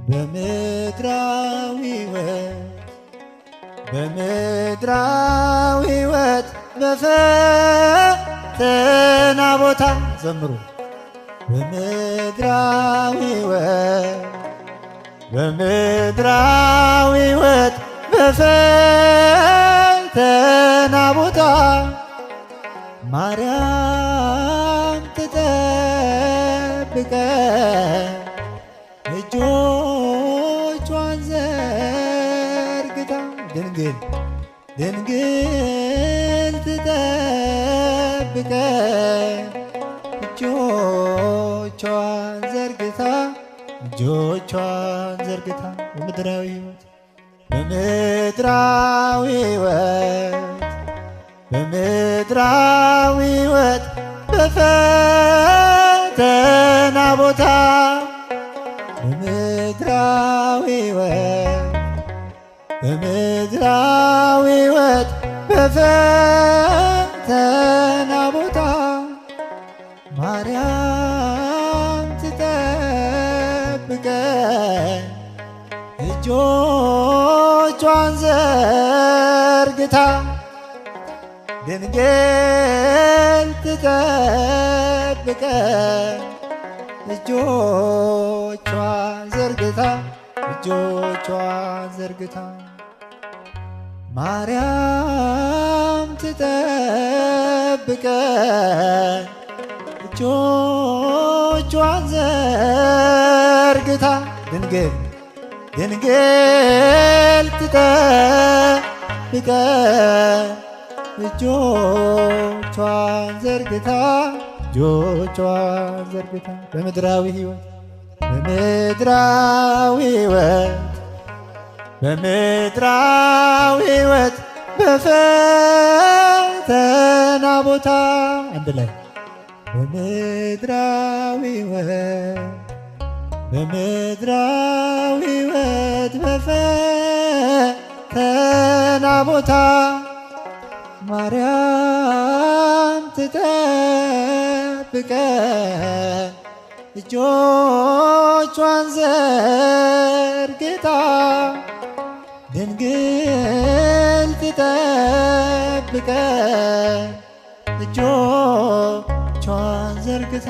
በምድራዊ ሕይወት በፈተና ቦታ ዘምሩ። በምድራዊ ሕይወት በፈተና ቦታ ማርያም ትጠብቀን እጆቿን ዘርግታ ድንግል ትጠብቀን እጆቿን ዘርግታ በምድራዊ ሕይወት በፈተና ቦታ በምድራዊ ሕይወት በፈተና ቦታ ማርያም ትጠብቀን እጆቿን ዘርግታ ድንግል ትጠብቀን እጆቿን ዘርግታ ማርያም ትጠብቀን እጆቿን ዘርግታ ድንግል ትጠብቀን እጆቿን ዘርግታ በምድራዊ ሕይወት በፈተና ቦታ አንድ ላይ በምድራዊ ሕይወት በፈተና ቦታ ማርያም ትጠብቀን እጆቿን ዘርግታ ድንግል ትጠብቀን እጆቿን ዘርግታ